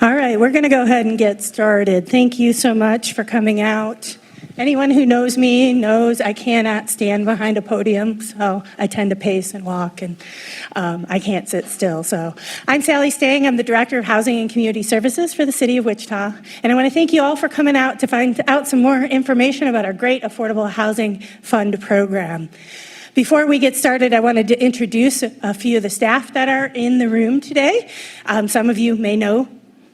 All right, we're going to go ahead and get started. Thank you so much for coming out. Anyone who knows me knows I cannot stand behind a podium, so I tend to pace and walk, and I can't sit still. So I'm Sally Stang. I'm the Director of Housing and Community Services for the City of Wichita, and I want to thank you all for coming out to find out some more information about our great Affordable Housing Fund program. Before we get started, I wanted to introduce a few of the staff that are in the room today. Some of you may know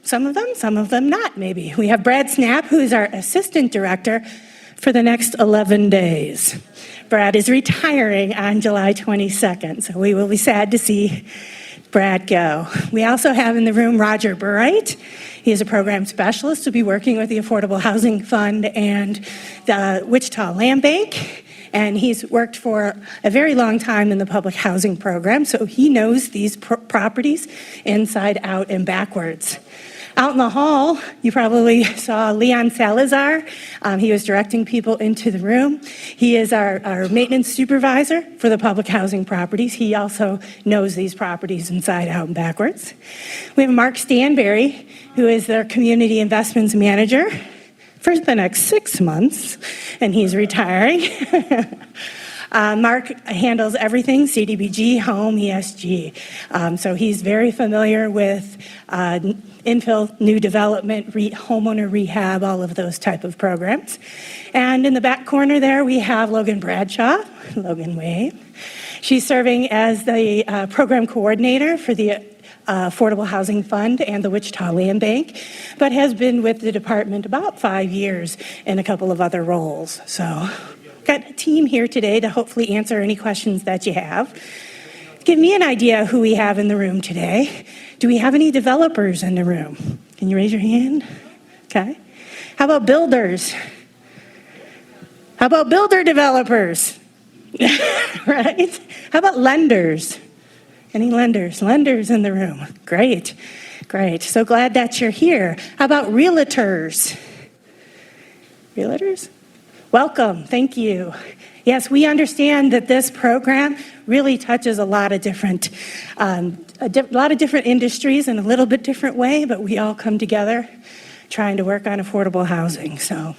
some of them not, maybe. We have Brad Snap, who is our Assistant Director for the next 11 days. Brad is retiring on July 22nd, so we will be sad to see Brad go. We also have in the room Roger Burright. He is a program specialist who will be working with the Affordable Housing Fund and the Wichita Land Bank. And he's worked for a very long time in the public housing program, so he knows these properties inside out and backwards. Out in the hall, you probably saw Leon Salazar. He was directing people into the room. He is our maintenance supervisor for the public housing properties. He also knows these properties inside out and backwards. We have Mark Stanberry, who is their community investments manager for the next 6 months, and he's retiring. Mark handles everything CDBG, home, ESG. So he's very familiar with infill, new development, homeowner rehab, all of those type of programs. And in the back corner there, we have Logan Bradshaw. Logan, wave. She's serving as the program coordinator for the Affordable Housing Fund and the Wichita Land Bank, but has been with the department about 5 years in a couple of other roles. So got a team here today to hopefully answer any questions that you have. Give me an idea who we have in the room today. Do we have any developers in the room? Can you raise your hand? Okay. How about builders? How about builder developers? Right? How about lenders? Any lenders? Lenders in the room. Great. Great. So glad that you're here. How about realtors? Realtors? Welcome. Thank you. Yes, we understand that this program really touches a lot of different industries in a little bit different way, but we all come together trying to work on affordable housing. So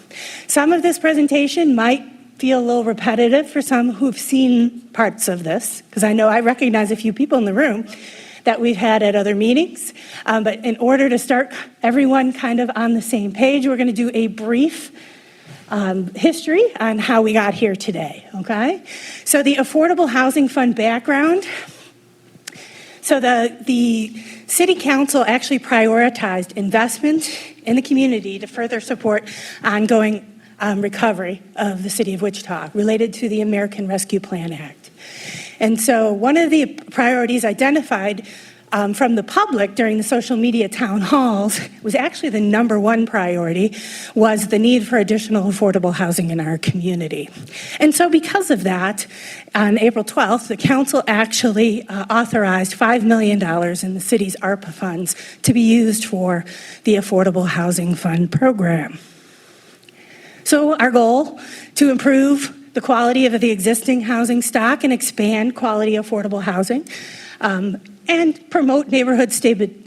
some of this presentation might feel a little repetitive for some who've seen parts of this, because I recognize a few people in the room that we've had at other meetings. But in order to start everyone kind of on the same page, we're going to do a brief history on how we got here today, okay? So the Affordable Housing Fund background. So the City Council actually prioritized investment in the community to further support ongoing recovery of the city of Wichita related to the American Rescue Plan Act. And so one of the priorities identified from the public during the social media town halls was actually the number one priority was the need for additional affordable housing in our community. And so because of that, on April 12th, the council actually authorized $5 million in the city's ARPA funds to be used for the Affordable Housing Fund program. So our goal to improve the quality of the existing housing stock and expand quality affordable housing and promote neighborhood stability,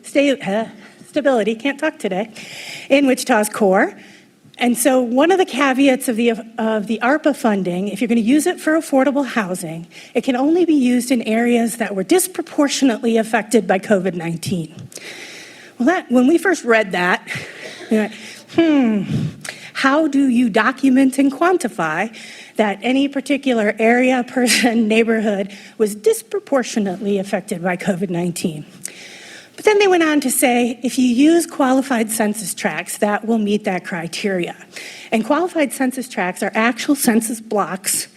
can't talk today, in Wichita's core. And so one of the caveats of the ARPA funding, if you're going to use it for affordable housing, it can only be used in areas that were disproportionately affected by COVID-19. Well, when we first read that, we went, how do you document and quantify that any particular area, person, neighborhood was disproportionately affected by COVID-19? But then they went on to say, if you use qualified census tracts, that will meet that criteria. And qualified census tracts are actual census blocks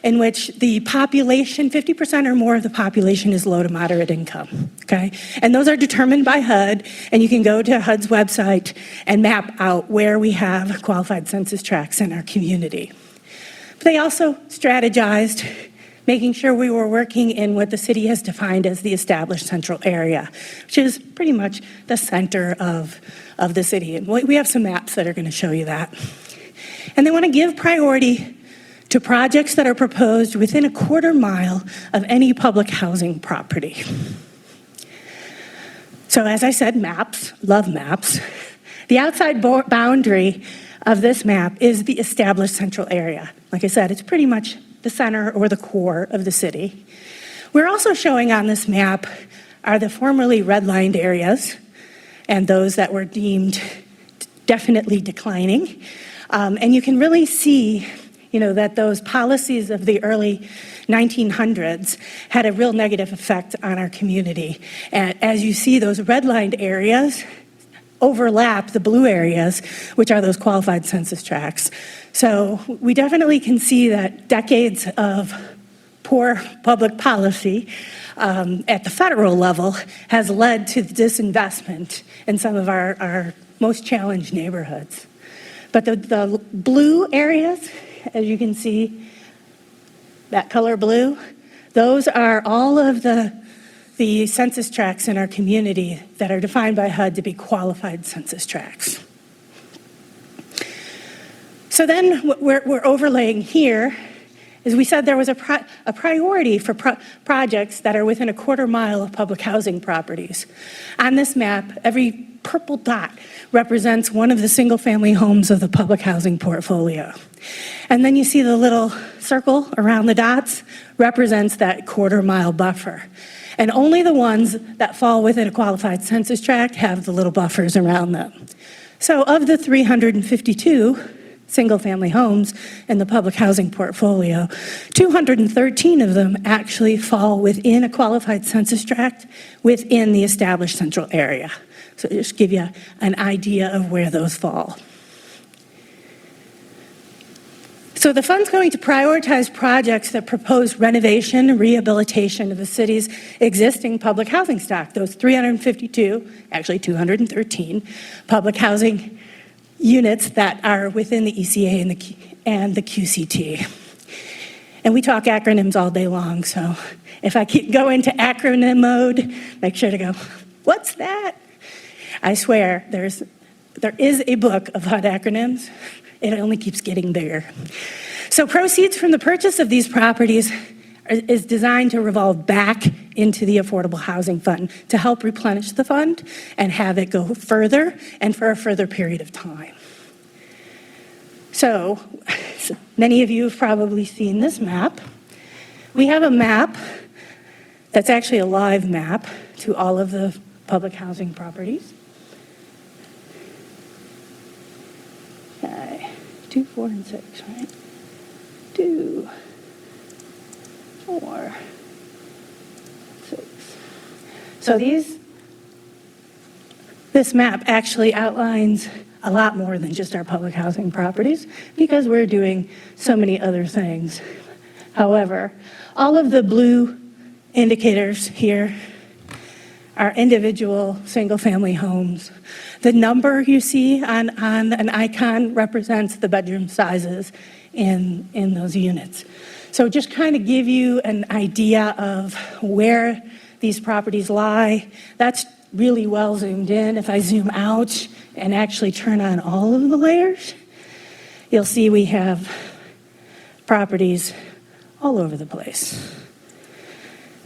in which the population, 50% or more of the population is low to moderate income, okay? And those are determined by HUD, and you can go to HUD's website and map out where we have qualified census tracts in our community. But they also strategized making sure we were working in what the city has defined as the established central area, which is pretty much the center of the city. And we have some maps that are going to show you that. And they want to give priority to projects that are proposed within a quarter mile of any public housing property. So as I said, maps, love maps. The outside boundary of this map is the established central area. Like I said, it's pretty much the center or the core of the city. We're also showing on this map are the formerly redlined areas and those that were deemed definitely declining. And you can really see, that those policies of the early 1900s had a real negative effect on our community. And as you see, those redlined areas overlap the blue areas, which are those qualified census tracts. So we definitely can see that decades of poor public policy at the federal level has led to disinvestment in some of our most challenged neighborhoods. But the blue areas, as you can see, that color blue, those are all of the census tracts in our community that are defined by HUD to be qualified census tracts. So then what we're overlaying here is we said there was a priority for projects that are within a quarter mile of public housing properties. On this map, every purple dot represents one of the single-family homes of the public housing portfolio. And then you see the little circle around the dots represents that quarter-mile buffer. And only the ones that fall within a qualified census tract have the little buffers around them. So of the 352 single-family homes in the public housing portfolio, 213 of them actually fall within a qualified census tract within the established central area. So just give you an idea of where those fall. So the fund's going to prioritize projects that propose renovation and rehabilitation of the city's existing public housing stock, those 352, actually 213, public housing units that are within the ECA and the QCT. And we talk acronyms all day long, so if I go into acronym mode, make sure to go, what's that? I swear, there is a book of HUD acronyms. It only keeps getting bigger. So proceeds from the purchase of these properties is designed to revolve back into the Affordable Housing Fund to help replenish the fund and have it go further and for a further period of time. So many of you have probably seen this map. We have a map that's actually a live map to all of the public housing properties. Okay, 2, 4, and 6, right? 2, 4, 6. So this map actually outlines a lot more than just our public housing properties because we're doing so many other things. However, all of the blue indicators here are individual single-family homes. The number you see on an icon represents the bedroom sizes in those units. So just kind of give you an idea of where these properties lie. That's really well zoomed in. If I zoom out and actually turn on all of the layers, you'll see we have properties all over the place,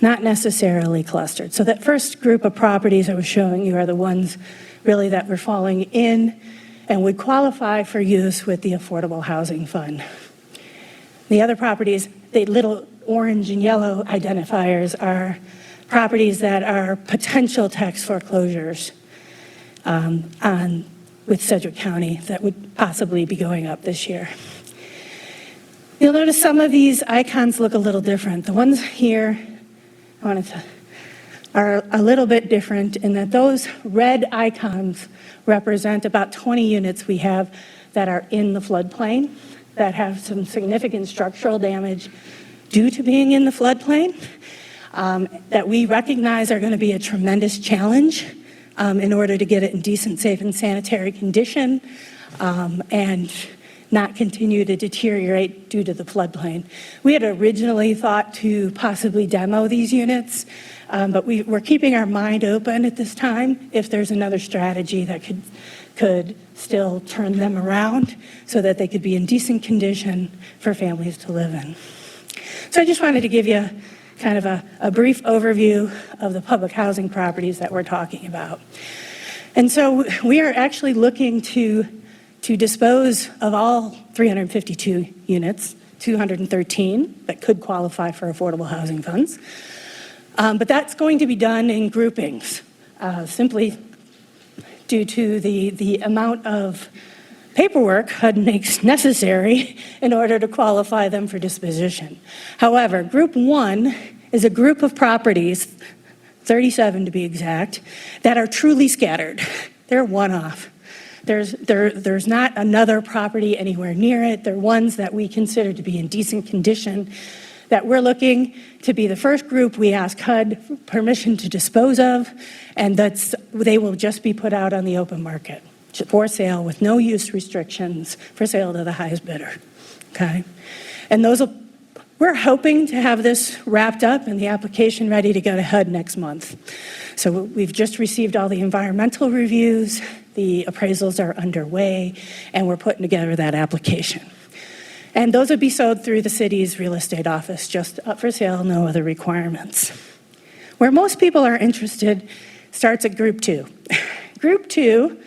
not necessarily clustered. So that first group of properties I was showing you are the ones really that were falling in and would qualify for use with the Affordable Housing Fund. The other properties, the little orange and yellow identifiers, are properties that are potential tax foreclosures with Sedgwick County that would possibly be going up this year. You'll notice some of these icons look a little different. The ones here are a little bit different in that those red icons represent about 20 units we have that are in the floodplain that have some significant structural damage due to being in the floodplain that we recognize are going to be a tremendous challenge in order to get it in decent, safe, and sanitary condition and not continue to deteriorate due to the floodplain. We had originally thought to possibly demo these units, but we're keeping our mind open at this time if there's another strategy that could still turn them around so that they could be in decent condition for families to live in. So I just wanted to give you kind of a brief overview of the public housing properties that we're talking about. And so we are actually looking to dispose of all 352 units, 213 that could qualify for affordable housing funds. But that's going to be done in groupings, simply due to the amount of paperwork HUD makes necessary in order to qualify them for disposition. However, Group 1 is a group of properties, 37 to be exact, that are truly scattered. They're one-off. There's not another property anywhere near it. They're ones that we consider to be in decent condition, that we're looking to be the first group we ask HUD permission to dispose of, and they will just be put out on the open market for sale with no use restrictions, for sale to the highest bidder, okay? And we're hoping to have this wrapped up and the application ready to go to HUD next month. So we've just received all the environmental reviews, the appraisals are underway, and we're putting together that application. And those would be sold through the city's real estate office, just up for sale, no other requirements. Where most people are interested starts at Group 2. Group 2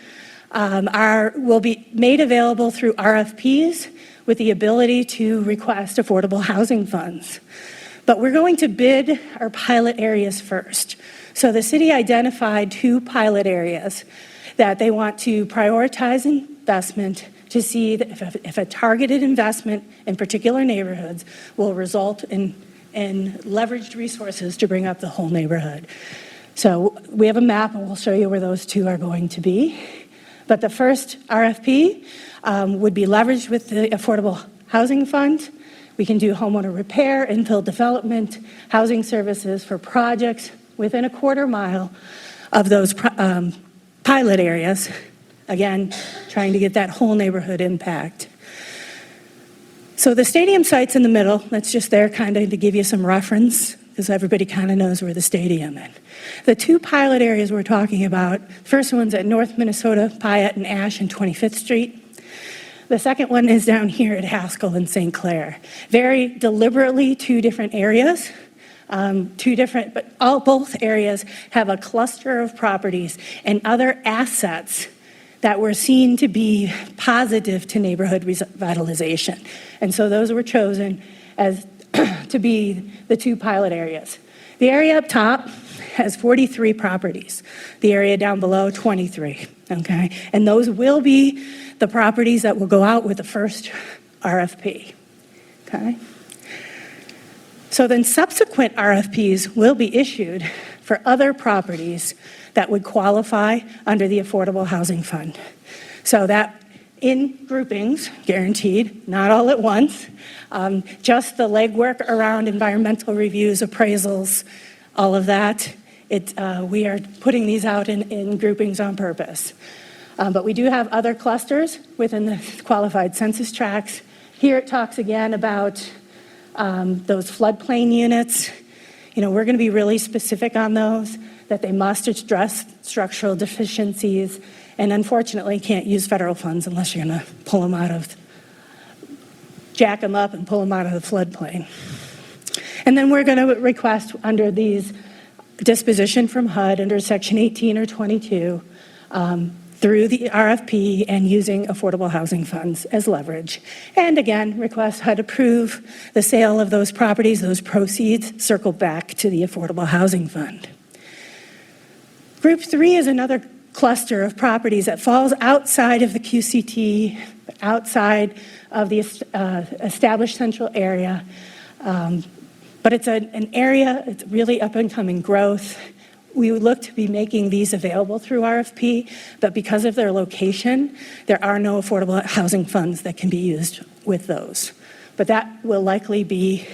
will be made available through RFPs with the ability to request affordable housing funds. But we're going to bid our pilot areas first. So the city identified 2 pilot areas that they want to prioritize investment to see that if a targeted investment in particular neighborhoods will result in leveraged resources to bring up the whole neighborhood. So we have a map and we'll show you where those 2 are going to be. But the first RFP would be leveraged with the Affordable Housing Fund. We can do homeowner repair, infill development, housing services for projects within a quarter mile of those pilot areas. Again, trying to get that whole neighborhood impact. So the stadium site's in the middle. That's just there kind of to give you some reference, because everybody kind of knows where the stadium is. The 2 pilot areas we're talking about, first one's at North Minnesota, Pyatt and Ash and 25th Street. The second one is down here at Haskell and St. Clair. Very deliberately 2 different areas, but both areas have a cluster of properties and other assets that were seen to be positive to neighborhood revitalization. And so those were chosen as to be the 2 pilot areas. The area up top has 43 properties. The area down below, 23, okay? And those will be the properties that will go out with the first RFP, okay? So then subsequent RFPs will be issued for other properties that would qualify under the Affordable Housing Fund. So that in groupings, guaranteed, not all at once, just the legwork around environmental reviews, appraisals, all of that. We are putting these out in groupings on purpose. But we do have other clusters within the qualified census tracts. Here it talks again about those floodplain units. You know, we're going to be really specific on those, that they must address structural deficiencies, and unfortunately can't use federal funds unless you're going to jack them up and pull them out of the floodplain. And then we're going to request under these disposition from HUD under Section 18 or 22 through the RFP and using affordable housing funds as leverage. And again, request HUD approve the sale of those properties, those proceeds circle back to the Affordable Housing Fund. Group 3 is another cluster of properties that falls outside of the QCT, outside of the established central area. But it's an area, it's really up and coming growth. We would look to be making these available through RFP, but because of their location, there are no affordable housing funds that can be used with those. But that will likely be,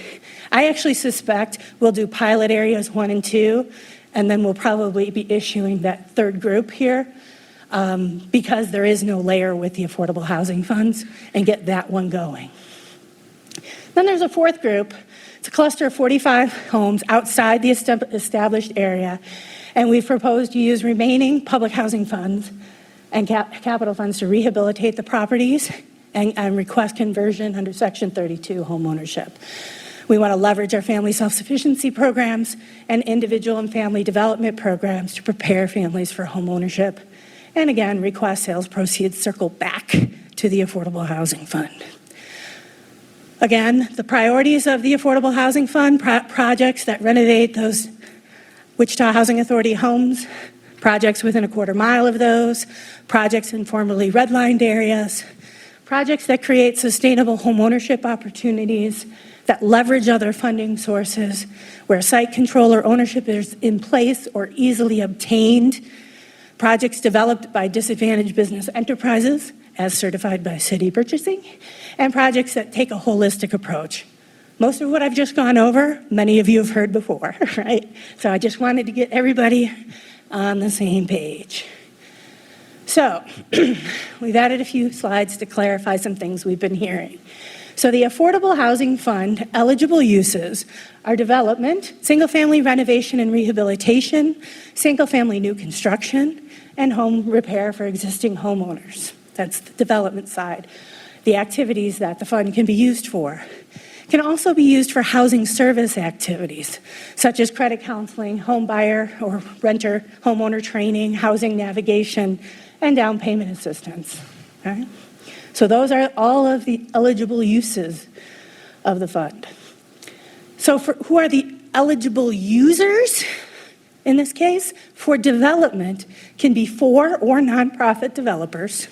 I actually suspect we'll do pilot areas 1 and 2, and then we'll probably be issuing that third group here because there is no layer with the affordable housing funds, and get that one going. Then there's a fourth group. It's a cluster of 45 homes outside the established area, and we've proposed to use remaining public housing funds and capital funds to rehabilitate the properties and request conversion under Section 32 home ownership. We want to leverage our family self-sufficiency programs and individual and family development programs to prepare families for home ownership. And again, request sales proceeds circle back to the Affordable Housing Fund. Again, the priorities of the Affordable Housing Fund, projects that renovate those Wichita Housing Authority homes, projects within a quarter mile of those, projects in formerly redlined areas, projects that create sustainable home ownership opportunities, that leverage other funding sources, where site control or ownership is in place or easily obtained, projects developed by disadvantaged business enterprises, as certified by city purchasing, and projects that take a holistic approach. Most of what I've just gone over, many of you have heard before, right? So I just wanted to get everybody on the same page. So we've added a few slides to clarify some things we've been hearing. So the Affordable Housing Fund eligible uses are development, single-family renovation and rehabilitation, single-family new construction, and home repair for existing homeowners. That's the development side. The activities that the fund can be used for. Can also be used for housing service activities, such as credit counseling, home buyer or renter, homeowner training, housing navigation, and down payment assistance. Okay? So those are all of the eligible uses of the fund. So who are the eligible users? In this case, for development can be for or nonprofit developers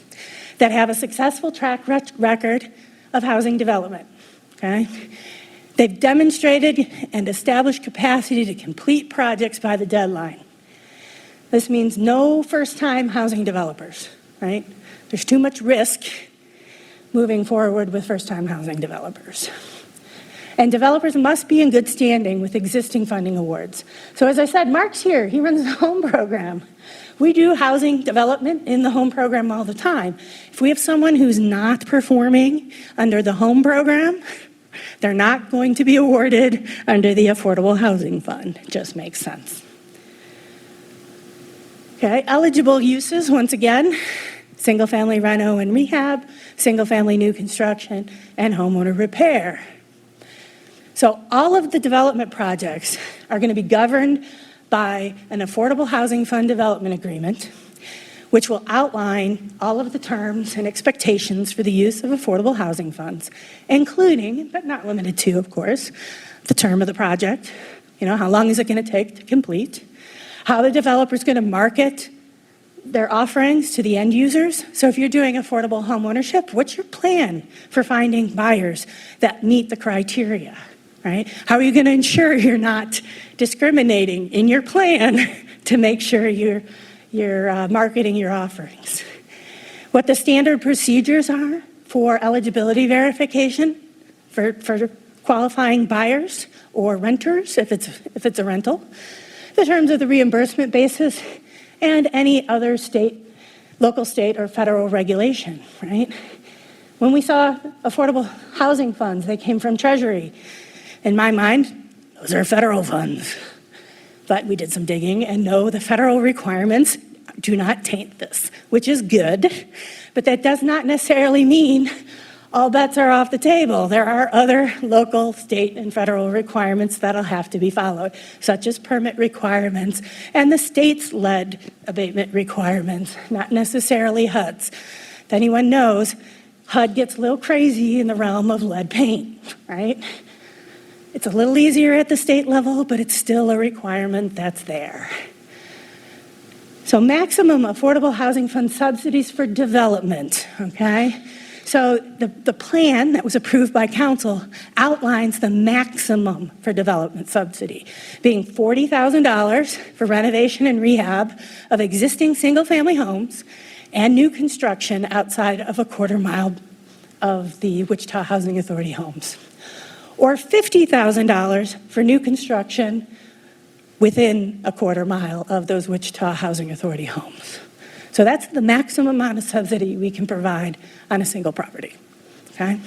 that have a successful track record of housing development. Okay? They've demonstrated and established capacity to complete projects by the deadline. This means no first-time housing developers, right? There's too much risk moving forward with first-time housing developers. And developers must be in good standing with existing funding awards. So as I said, Mark's here, he runs the home program. We do housing development in the home program all the time. If we have someone who's not performing under the home program, they're not going to be awarded under the Affordable Housing Fund. It just makes sense. Okay, eligible uses, once again, single-family reno and rehab, single-family new construction, and homeowner repair. So all of the development projects are going to be governed by an Affordable Housing Fund development agreement, which will outline all of the terms and expectations for the use of affordable housing funds, including, but not limited to, of course, the term of the project, how long is it going to take to complete, how the developer is going to market their offerings to the end users. So if you're doing affordable home ownership, what's your plan for finding buyers that meet the criteria, right? How are you going to ensure you're not discriminating in your plan to make sure you're marketing your offerings? What the standard procedures are for eligibility verification for qualifying buyers or renters, if it's a rental, the terms of the reimbursement basis, and any other local state or federal regulation, right? When we saw affordable housing funds, they came from Treasury. In my mind, those are federal funds. But we did some digging, and no, the federal requirements do not taint this, which is good, but that does not necessarily mean all bets are off the table. There are other local, state, and federal requirements that'll have to be followed, such as permit requirements and the state's-led abatement requirements, not necessarily HUD's. If anyone knows, HUD gets a little crazy in the realm of lead paint, right? It's a little easier at the state level, but it's still a requirement that's there. So maximum affordable housing fund subsidies for development, okay? So the plan that was approved by council outlines the maximum for development subsidy, being $40,000 for renovation and rehab of existing single-family homes and new construction outside of a quarter mile of the Wichita Housing Authority homes, or $50,000 for new construction within a quarter mile of those Wichita Housing Authority homes. So that's the maximum amount of subsidy we can provide on a single property, okay?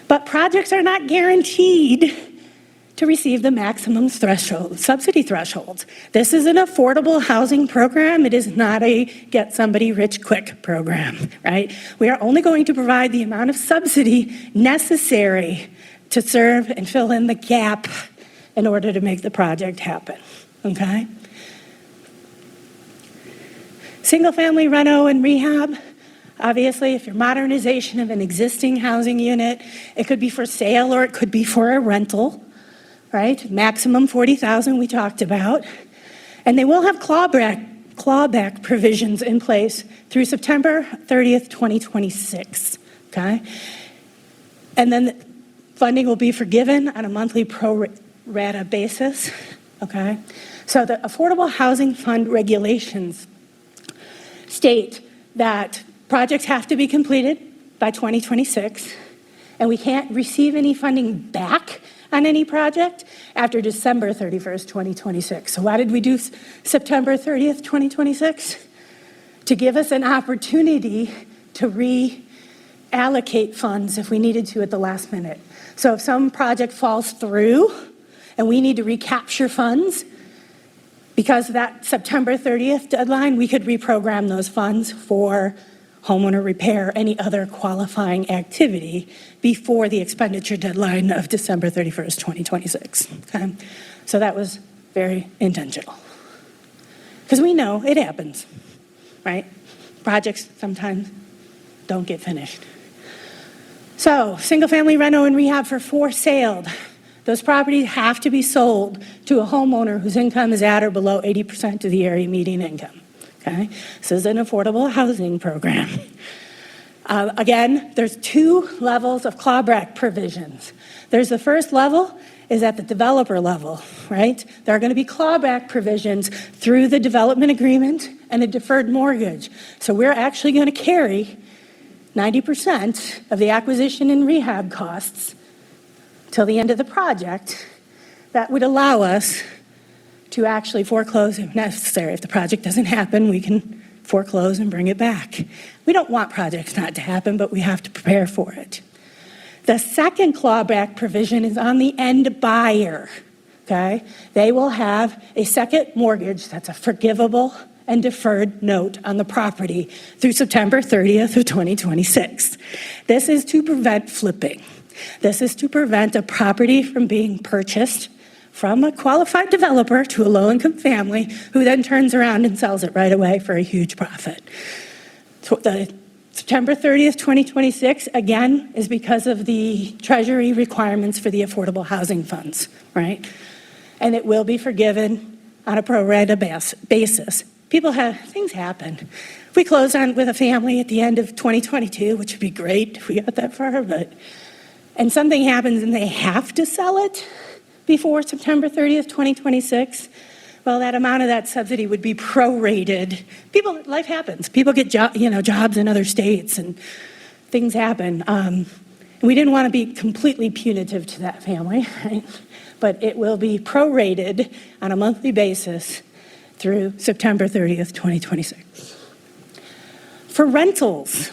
But projects are not guaranteed to receive the maximum subsidy thresholds. This is an affordable housing program. It is not a get somebody rich quick program, right? We are only going to provide the amount of subsidy necessary to serve and fill in the gap in order to make the project happen, okay? Single-family reno and rehab, obviously, if you're modernization of an existing housing unit, it could be for sale or it could be for a rental, right? Maximum $40,000 we talked about. And they will have clawback provisions in place through September 30th, 2026, okay? And then funding will be forgiven on a monthly pro rata basis, okay? So the Affordable Housing Fund regulations state that projects have to be completed by 2026, and we can't receive any funding back on any project after December 31st, 2026. So why did we do September 30th, 2026? To give us an opportunity to reallocate funds if we needed to at the last minute. So if some project falls through and we need to recapture funds, because of that September 30th deadline, we could reprogram those funds for homeowner repair, any other qualifying activity before the expenditure deadline of December 31st, 2026, okay? So that was very intentional. Because we know it happens, right? Projects sometimes don't get finished. So single-family reno and rehab for sale. Those properties have to be sold to a homeowner whose income is at or below 80% of the area median income, okay? This is an affordable housing program. Again, there's two levels of clawback provisions. There's the first level is at the developer level, right? There are going to be clawback provisions through the development agreement and a deferred mortgage. So we're actually going to carry 90% of the acquisition and rehab costs till the end of the project. That would allow us to actually foreclose if necessary. If the project doesn't happen, we can foreclose and bring it back. We don't want projects not to happen, but we have to prepare for it. The second clawback provision is on the end buyer, okay? They will have a second mortgage that's a forgivable and deferred note on the property through September 30th of 2026. This is to prevent flipping. This is to prevent a property from being purchased from a qualified developer to a low-income family who then turns around and sells it right away for a huge profit. So the September 30th, 2026, again, is because of the Treasury requirements for the affordable housing funds, right? And it will be forgiven on a pro rata basis. Things happen. If we close on with a family at the end of 2022, which would be great if we got that far, and something happens and they have to sell it before September 30th, 2026, well, that amount of that subsidy would be prorated. Life happens. People get jobs in other states and things happen. And we didn't want to be completely punitive to that family, right? But it will be prorated on a monthly basis through September 30th, 2026. For rentals,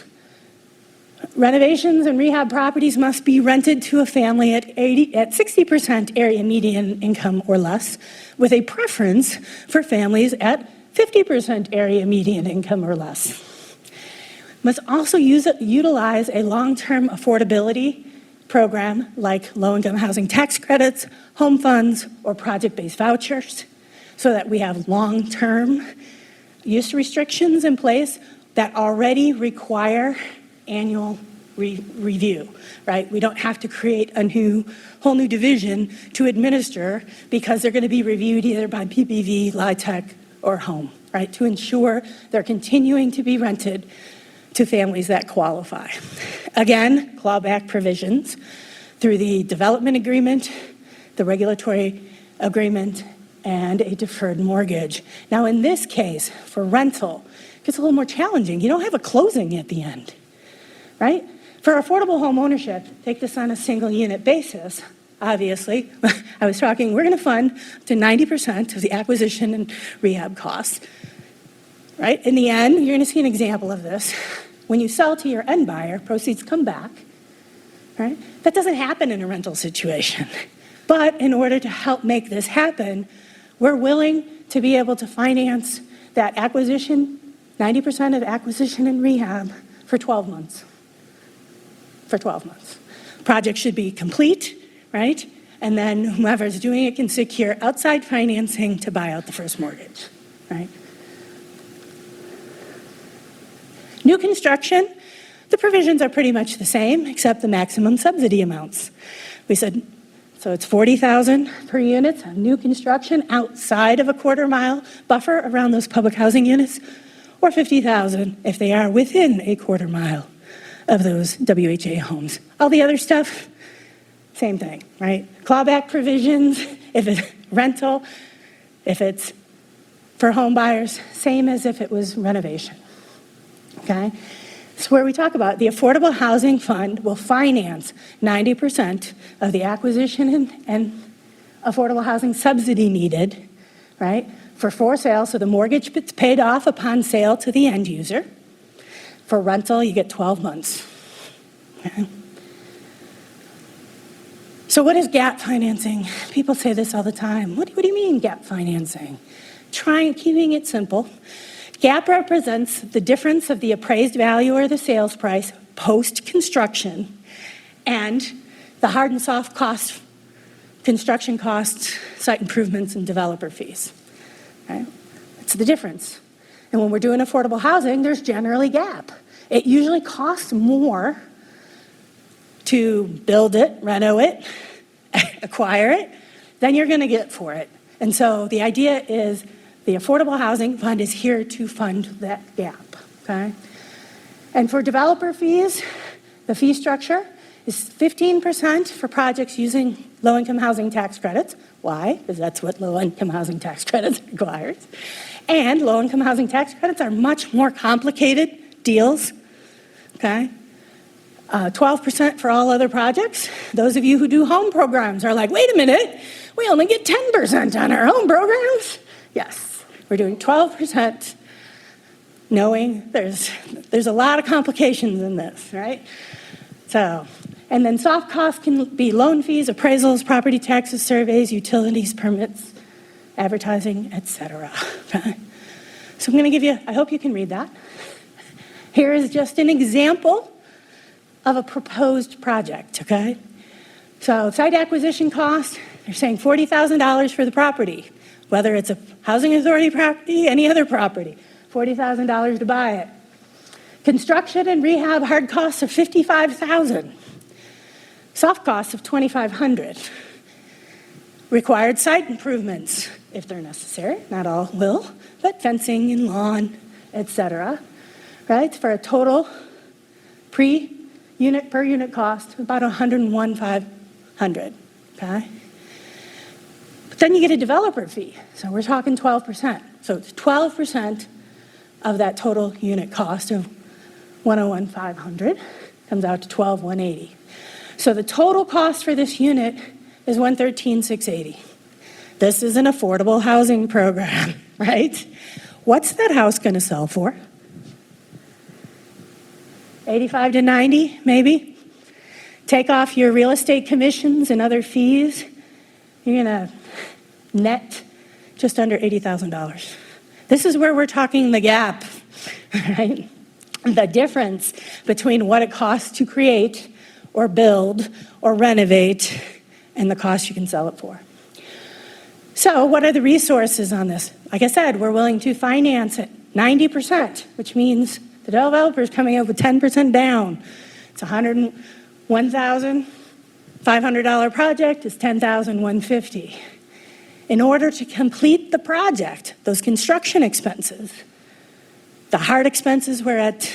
renovations and rehab properties must be rented to a family at 60% area median income or less, with a preference for families at 50% area median income or less. Must also utilize a long-term affordability program like low-income housing tax credits, home funds, or project-based vouchers, so that we have long-term use restrictions in place that already require annual review, right? We don't have to create a whole new division to administer because they're going to be reviewed either by PPV, LIHTC, or home, right? To ensure they're continuing to be rented to families that qualify. Again, clawback provisions through the development agreement, the regulatory agreement, and a deferred mortgage. Now, in this case, for rental, it gets a little more challenging. You don't have a closing at the end, right? For affordable home ownership, take this on a single unit basis, obviously. I was talking, we're going to fund to 90% of the acquisition and rehab costs, right? In the end, you're going to see an example of this. When you sell to your end buyer, proceeds come back, right? That doesn't happen in a rental situation. But in order to help make this happen, we're willing to be able to finance that acquisition, 90% of acquisition and rehab for 12 months. For 12 months. Project should be complete right? And then whoever's doing it can secure outside financing to buy out the first mortgage, right? New construction, the provisions are pretty much the same, except the maximum subsidy amounts. We said, so it's $40,000 per unit on new construction outside of a quarter-mile buffer around those public housing units, or $50,000 if they are within a quarter-mile of those WHA homes. All the other stuff, same thing, right? Clawback provisions, if it's rental, if it's for home buyers, same as if it was renovation, okay? So where we talk about the Affordable Housing Fund will finance 90% of the acquisition and affordable housing subsidy needed, right, for sale, so the mortgage gets paid off upon sale to the end user. For rental, you get 12 months. Okay. So what is gap financing? People say this all the time. What do you mean gap financing? Keeping it simple. Gap represents the difference of the appraised value or the sales price post-construction and the hard and soft costs, construction costs, site improvements, and developer fees. Right? That's the difference. And when we're doing affordable housing, there's generally gap. It usually costs more to build it, reno it, acquire it, than you're going to get for it. And so the idea is the Affordable Housing Fund is here to fund that gap, okay? And for developer fees, the fee structure is 15% for projects using low-income housing tax credits. Why? Because that's what low-income housing tax credits requires. And low-income housing tax credits are much more complicated deals, okay? 12% for all other projects. Those of you who do home programs are like, wait a minute, we only get 10% on our home programs. Yes, we're doing 12%, knowing there's a lot of complications in this, right? So, and then soft costs can be loan fees, appraisals, property taxes, surveys, utilities, permits, advertising, etc. Okay? So I'm going to give you, I hope you can read that. Here is just an example of a proposed project, okay? So site acquisition cost, they're saying $40,000 for the property, whether it's a housing authority property, any other property, $40,000 to buy it. Construction and rehab hard costs of $55,000. Soft costs of $2,500. Required site improvements, if they're necessary, not all will, but fencing and lawn, etc. Right? For a total pre-unit per unit cost of about $101,500. Okay? But then you get a developer fee. So we're talking 12%. So it's 12% of that total unit cost of $101,500 comes out to $12,180. So the total cost for this unit is $113,680. This is an affordable housing program, right? What's that house going to sell for? 85 to 90, maybe? Take off your real estate commissions and other fees, you're going to net just under $80,000. This is where we're talking the gap, right? The difference between what it costs to create or build or renovate and the cost you can sell it for. So what are the resources on this? Like I said, we're willing to finance it 90%, which means the developer's coming up with 10% down. It's $101,500 project is $10,150. In order to complete the project, those construction expenses, the hard expenses were at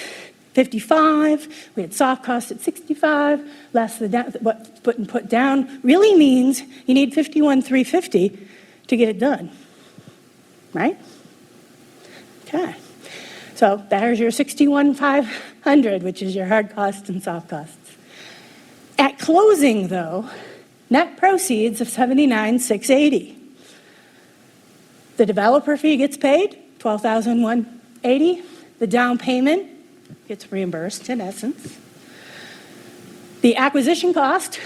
55, we had soft costs at 65, less what's put down, really means you need 51,350 to get it done, right? Okay, so there's your 61,500, which is your hard costs and soft costs. At closing, though, net proceeds of 79,680. The developer fee gets paid, 12,180. The down payment gets reimbursed in essence. The acquisition cost,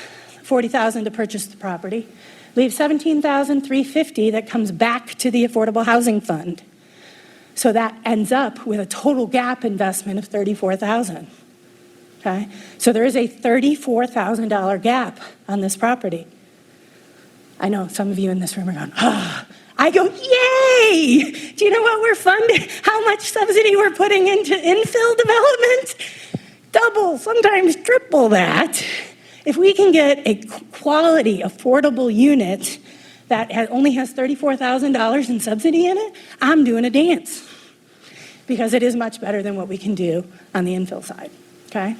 $40,000 to purchase the property, leaves $17,350 that comes back to the Affordable Housing Fund. So that ends up with a total gap investment of $34,000. Okay? So there is a $34,000 gap on this property. I know some of you in this room are going, I go, yay! Do you know what we're funding? How much subsidy we're putting into infill development? Double, sometimes triple that. If we can get a quality, affordable unit that only has $34,000 in subsidy in it, I'm doing a dance, because it is much better than what we can do on the infill side, okay?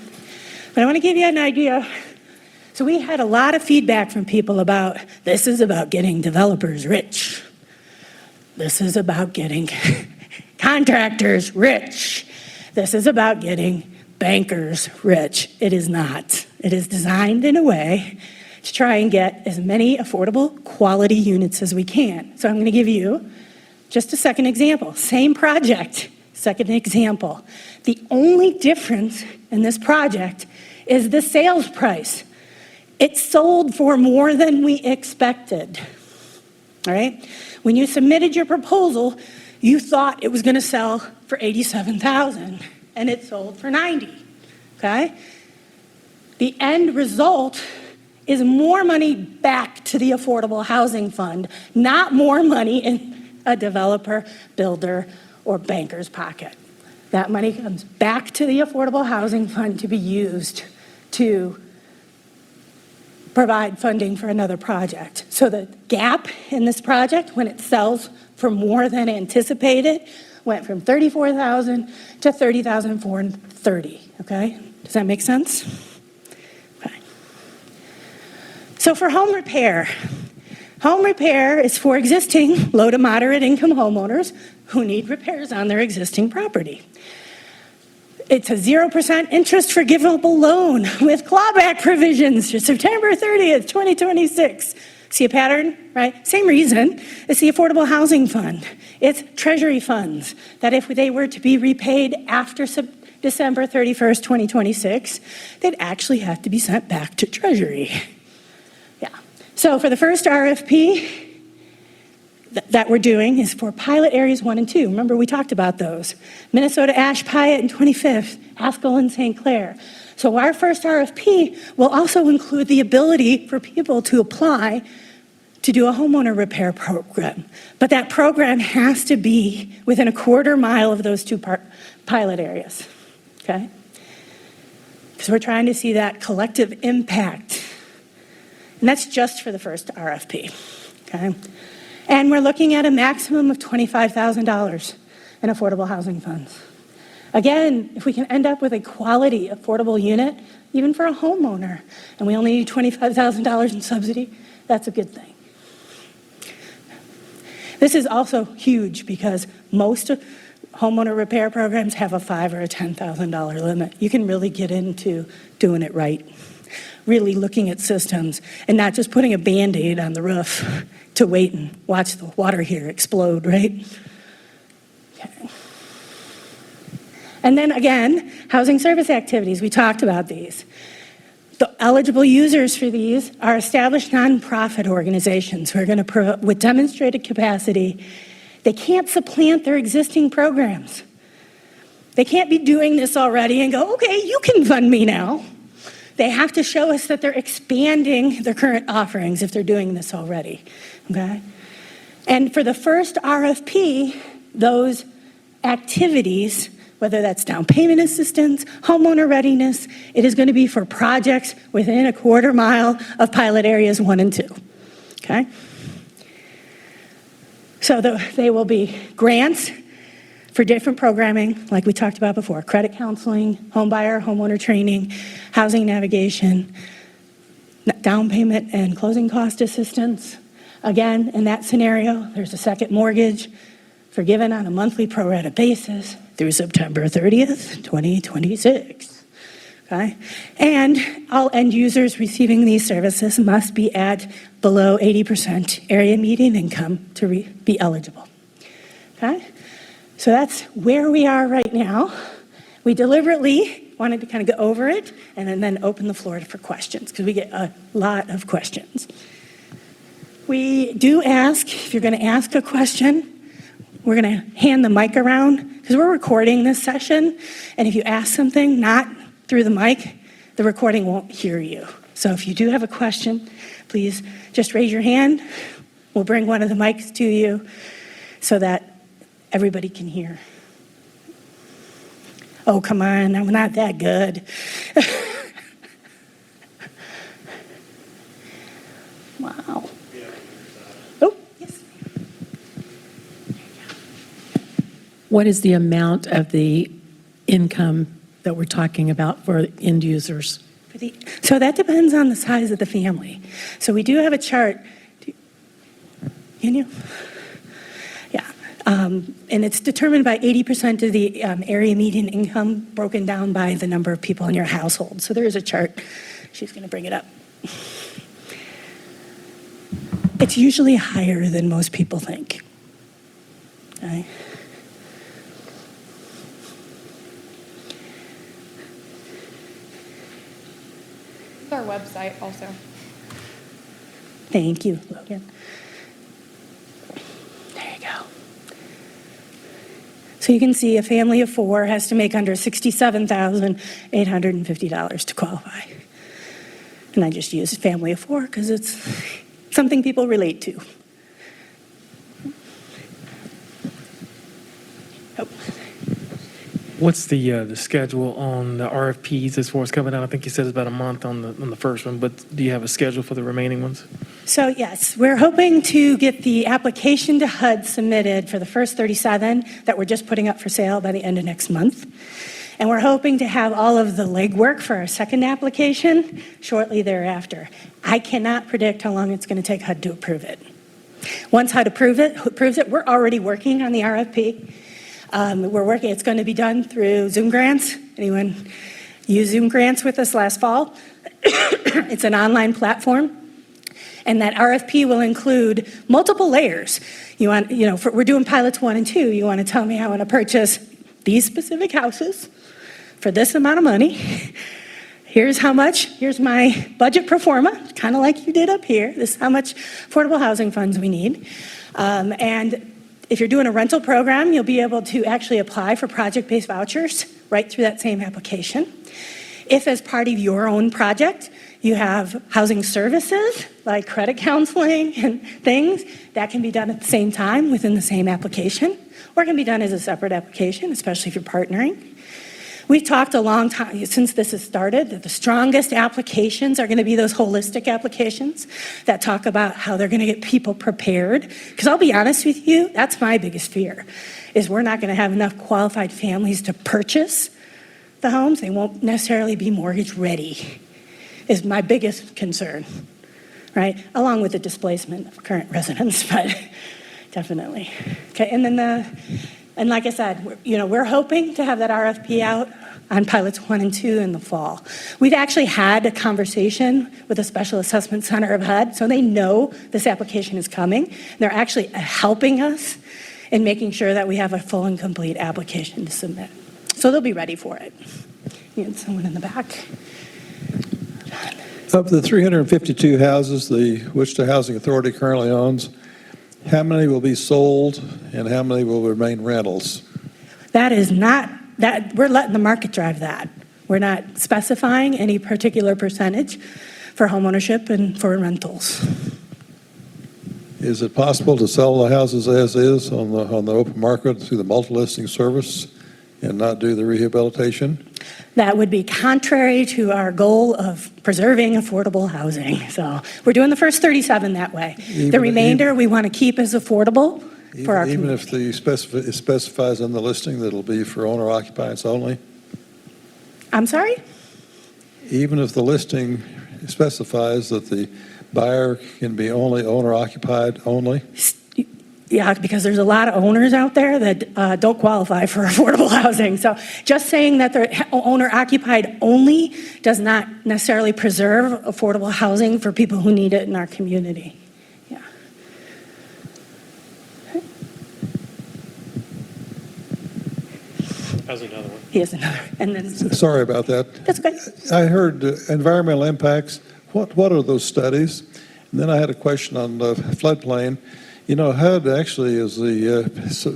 But I want to give you an idea. So we had a lot of feedback from people about, this is about getting developers rich. This is about getting contractors rich. This is about getting bankers rich. It is not. It is designed in a way to try and get as many affordable quality units as we can. So I'm going to give you just a second example. Same project, second example. The only difference in this project is the sales price. It sold for more than we expected, all right? When you submitted your proposal, you thought it was going to sell for $87,000, and it sold for $90,000, okay? The end result is more money back to the Affordable Housing Fund, not more money in a developer, builder, or banker's pocket. That money comes back to the Affordable Housing Fund to be used to provide funding for another project. So the gap in this project, when it sells for more than anticipated, went from $34,000 to $30,430, okay? Does that make sense? Okay. So for home repair is for existing low to moderate income homeowners who need repairs on their existing property. It's a 0% interest forgivable loan with clawback provisions to September 30th, 2026. See a pattern, right? Same reason. It's the Affordable Housing Fund. It's Treasury funds that if they were to be repaid after December 31st, 2026, they'd actually have to be sent back to Treasury. Yeah. So for the first RFP that we're doing is for pilot areas 1 and 2. Remember, we talked about those. Minnesota Ash, Piatt, and 25th, Haskell, and St. Clair. So our first RFP will also include the ability for people to apply to do a homeowner repair program. But that program has to be within a quarter mile of those two pilot areas, okay? Because we're trying to see that collective impact. And that's just for the first RFP, okay? And we're looking at a maximum of $25,000 in affordable housing funds. Again, if we can end up with a quality, affordable unit, even for a homeowner, and we only need $25,000 in subsidy, that's a good thing. This is also huge because most homeowner repair programs have a $5,000 or a $10,000 limit. You can really get into doing it right, really looking at systems and not just putting a Band-Aid on the roof to wait and watch the water here explode, right? Okay. And then again, housing service activities, we talked about these. The eligible users for these are established nonprofit organizations who are going to, with demonstrated capacity, they can't supplant their existing programs. They can't be doing this already and go, okay, you can fund me now. They have to show us that they're expanding their current offerings if they're doing this already, okay? And for the first RFP, those activities, whether that's down payment assistance, homeowner readiness, it is going to be for projects within a quarter mile of pilot areas 1 and 2, okay? So they will be grants for different programming, like we talked about before, credit counseling, home buyer, homeowner training, housing navigation, down payment and closing cost assistance. Again, in that scenario, there's a second mortgage forgiven on a monthly pro rata basis through September 30th, 2026, okay? And all end users receiving these services must be at below 80% area median income to be eligible, okay? So that's where we are right now. We deliberately wanted to kind of go over it and then open the floor for questions because we get a lot of questions. We do ask, if you're going to ask a question, we're going to hand the mic around because we're recording this session. And if you ask something not through the mic, the recording won't hear you. So if you do have a question, please just raise your hand. We'll bring one of the mics to you so that everybody can hear. Oh, come on, I'm not that good. Wow. Oh, yes. What is the amount of the income that we're talking about for end users? So that depends on the size of the family. So we do have a chart. Can you? Yeah. And it's determined by 80% of the area median income broken down by the number of people in your household. So there is a chart. She's going to bring it up. It's usually higher than most people think. Okay. Our website also. Thank you, Logan. There you go. So you can see a family of 4 has to make under $67,850 to qualify. And I just use family of 4 because it's something people relate to. Oh. What's the schedule on the RFPs as far as coming out? I think you said it's about a month on the first one, but do you have a schedule for the remaining ones? So yes, we're hoping to get the application to HUD submitted for the first 37 that we're just putting up for sale by the end of next month. And we're hoping to have all of the legwork for our second application shortly thereafter. I cannot predict how long it's going to take HUD to approve it. Once HUD approves it, we're already working on the RFP. It's going to be done through Zoom grants. Anyone use Zoom grants with us last fall? It's an online platform. And that RFP will include multiple layers. We're doing pilots 1 and 2. You want to tell me I want to purchase these specific houses for this amount of money. Here's how much. Here's my budget pro forma, kind of like you did up here. This is how much affordable housing funds we need. And if you're doing a rental program, you'll be able to actually apply for project-based vouchers right through that same application. If as part of your own project, you have housing services like credit counseling and things, that can be done at the same time within the same application, or it can be done as a separate application, especially if you're partnering. We've talked a long time since this has started that the strongest applications are going to be those holistic applications that talk about how they're going to get people prepared. Because I'll be honest with you, that's my biggest fear, is we're not going to have enough qualified families to purchase the homes. They won't necessarily be mortgage ready, is my biggest concern, right? Along with the displacement of current residents, but definitely. Okay, and then and like I said, we're hoping to have that RFP out on pilots 1 and 2 in the fall. We've actually had a conversation with the Special Assessment Center of HUD, so they know this application is coming. They're actually helping us in making sure that we have a full and complete application to submit. So they'll be ready for it. You had someone in the back. Of the 352 houses the Wichita Housing Authority currently owns, how many will be sold and how many will remain rentals? That is not, we're letting the market drive that. We're not specifying any particular percentage for homeownership and for rentals. Is it possible to sell the houses as is on the open market through the multi-listing service and not do the rehabilitation? That would be contrary to our goal of preserving affordable housing. So we're doing the first 37 that way. The remainder we want to keep as affordable for our community. Even if it specifies in the listing that it'll be for owner-occupieds only? I'm sorry? Even if the listing specifies that the buyer can be only owner-occupied only? Yeah, because there's a lot of owners out there that don't qualify for affordable housing. So just saying that they're owner-occupied only does not necessarily preserve affordable housing for people who need it in our community. Yeah. How's another one? Here's another. And then Sorry about that. that's okay. I heard environmental impacts. What are those studies? And then I had a question on the floodplain. HUD actually is the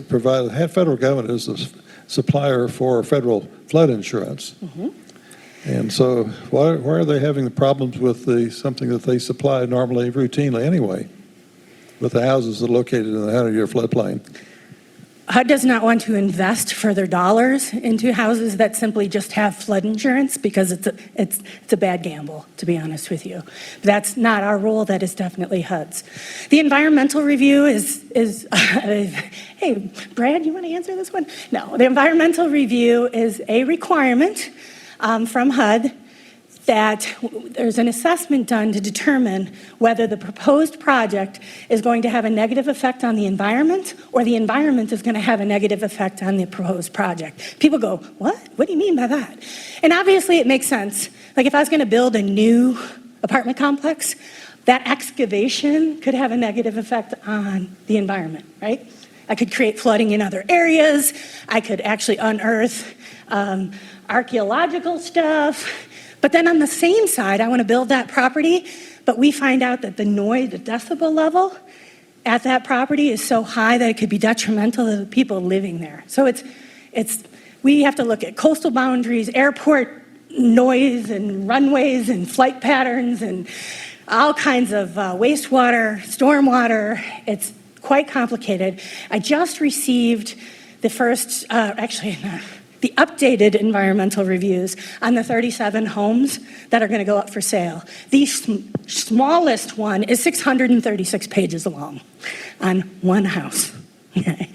provider. The federal government is the supplier for federal flood insurance. Mm-hmm. And so why are they having the problems with something that they supply normally, routinely anyway, with the houses that are located in the 100-year floodplain? HUD does not want to invest further dollars into houses that simply just have flood insurance because it's a bad gamble, to be honest with you. That's not our role. That is definitely HUD's. The environmental review is hey, Brad, you want to answer this one? No, the environmental review is a requirement from HUD that there's an assessment done to determine whether the proposed project is going to have a negative effect on the environment or the environment is going to have a negative effect on the proposed project. People go, what? What do you mean by that? And obviously it makes sense. Like if I was going to build a new apartment complex, that excavation could have a negative effect on the environment, right? I could create flooding in other areas. I could actually unearth archaeological stuff. But then on the same side, I want to build that property, but we find out that the noise, the decibel level at that property is so high that it could be detrimental to the people living there. So we have to look at coastal boundaries, airport noise and runways and flight patterns and all kinds of wastewater, stormwater. It's quite complicated. I just received the first, the updated environmental reviews on the 37 homes that are going to go up for sale. The smallest one is 636 pages long on one house. Okay.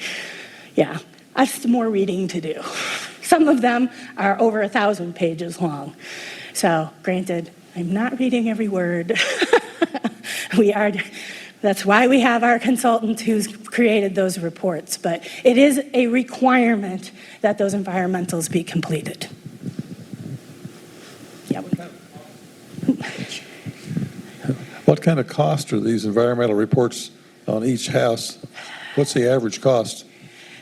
Yeah, that's more reading to do. Some of them are over 1,000 pages long. So granted, I'm not reading every word. That's why we have our consultant who's created those reports, but it is a requirement that those environmentals be completed. Yeah. What kind of cost are these environmental reports on each house? What's the average cost?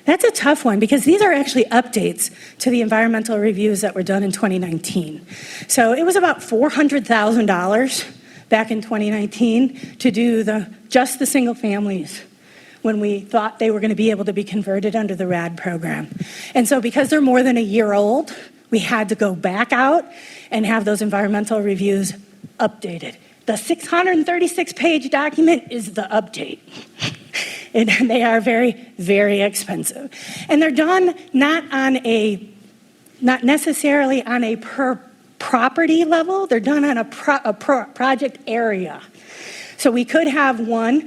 That's a tough one because these are actually updates to the environmental reviews that were done in 2019. So it was about $400,000 back in 2019 to do just the single families when we thought they were going to be able to be converted under the RAD program. And so because they're more than a year old, we had to go back out and have those environmental reviews updated. The 636-page document is the update. And they are very, very expensive. And they're done not necessarily on a per property level, they're done on a project area. So we could have one,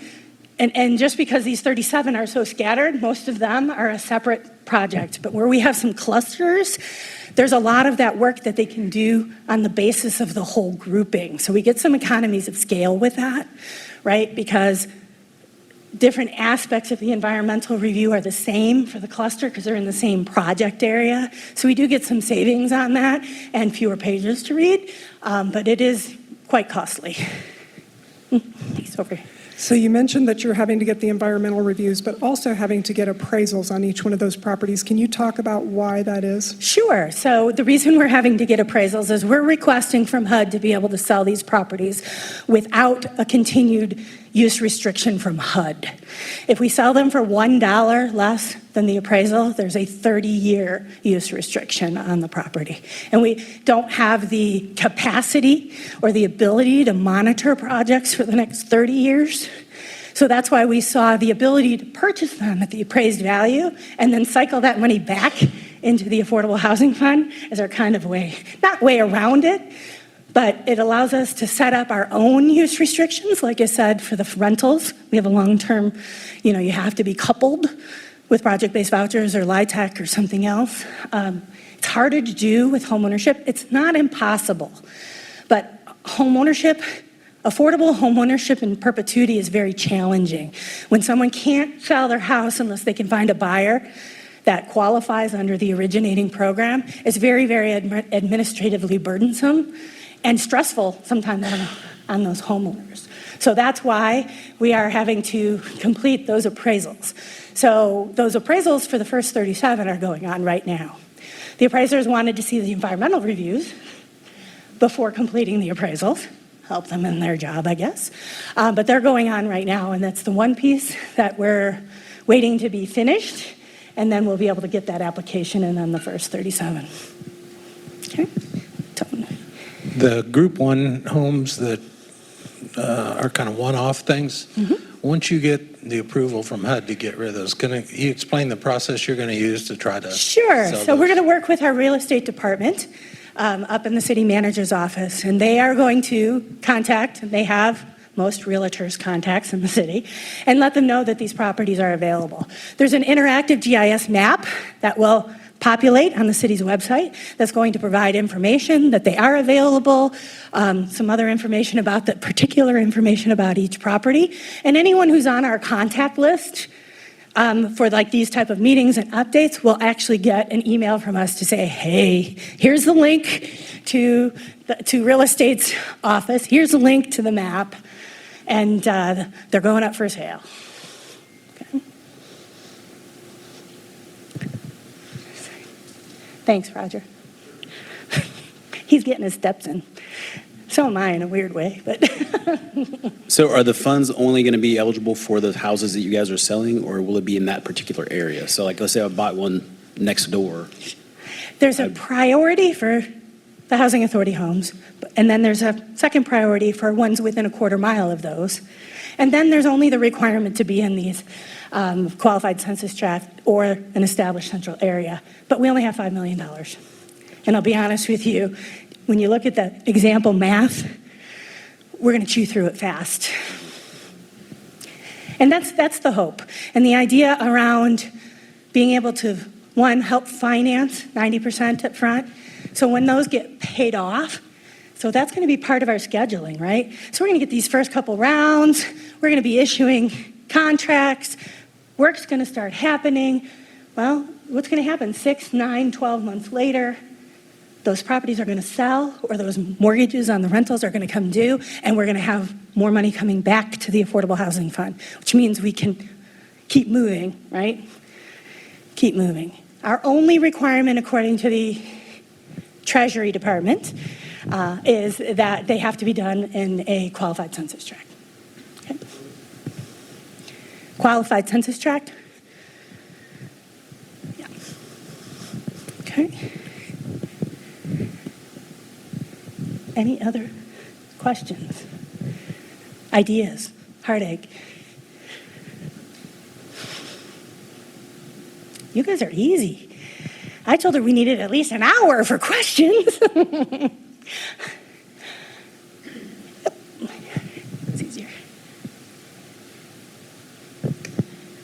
and just because these 37 are so scattered, most of them are a separate project. But where we have some clusters, there's a lot of that work that they can do on the basis of the whole grouping. So we get some economies of scale with that, right? Because different aspects of the environmental review are the same for the cluster because they're in the same project area. So we do get some savings on that and fewer pages to read, but it is quite costly. Thanks, over. So you mentioned that you're having to get the environmental reviews, but also having to get appraisals on each one of those properties. Can you talk about why that is? Sure. So the reason we're having to get appraisals is we're requesting from HUD to be able to sell these properties without a continued use restriction from HUD. If we sell them for $1 less than the appraisal, there's a 30-year use restriction on the property. And we don't have the capacity or the ability to monitor projects for the next 30 years. So that's why we saw the ability to purchase them at the appraised value and then cycle that money back into the Affordable Housing Fund as our kind of not way around it, but it allows us to set up our own use restrictions. Like I said, for the rentals, we have a long-term, you have to be coupled with project-based vouchers or LIHTC or something else. It's harder to do with homeownership. It's not impossible, but homeownership, affordable homeownership in perpetuity is very challenging. When someone can't sell their house unless they can find a buyer that qualifies under the originating program, it's very, very administratively burdensome and stressful sometimes on those homeowners. So that's why we are having to complete those appraisals. So those appraisals for the first 37 are going on right now. The appraisers wanted to see the environmental reviews before completing the appraisals, help them in their job, I guess. But they're going on right now, and that's the one piece that we're waiting to be finished, and then we'll be able to get that application in on the first 37. Okay, Tone. The Group 1 homes that are kind of one-off things, once you get the approval from HUD to get rid of those, can you explain the process you're going to use to try to Sure. sell So we're those? going to work with our real estate department up in the city manager's office, and they are going to contact, and they have most realtors' contacts in the city, and let them know that these properties are available. There's an interactive GIS map that will populate on the city's website that's going to provide information that they are available, some other information about the particular information about each property. And anyone who's on our contact list for like these type of meetings and updates will actually get an email from us to say, hey, here's the link to real estate's office, here's a link to the map, and they're going up for sale. Okay. Thanks, Roger. He's getting his steps in. So am I in a weird way, but So are the funds only going to be eligible for the houses that you guys are selling, or will it be in that particular area? So like, let's say I bought one next door. there's a priority for the Housing Authority homes, and then there's a second priority for ones within a quarter mile of those. And then there's only the requirement to be in these qualified census tract or an established central area. But we only have $5 million. And I'll be honest with you, when you look at the example math, we're going to chew through it fast. And that's the hope. And the idea around being able to, one, help finance 90% up front. So when those get paid off, so that's going to be part of our scheduling, right? So we're going to get these first couple rounds. We're going to be issuing contracts. Work's going to start happening. Well, what's going to happen 6, 9, 12 months later? Those properties are going to sell, or those mortgages on the rentals are going to come due, and we're going to have more money coming back to the Affordable Housing Fund, which means we can keep moving, right? Keep moving. Our only requirement, according to the Treasury Department, is that they have to be done in a qualified census tract. Okay. Qualified census tract? Yeah. Okay. Any other questions? Ideas? Heartache? You guys are easy. I told her we needed at least an hour for questions. It's easier.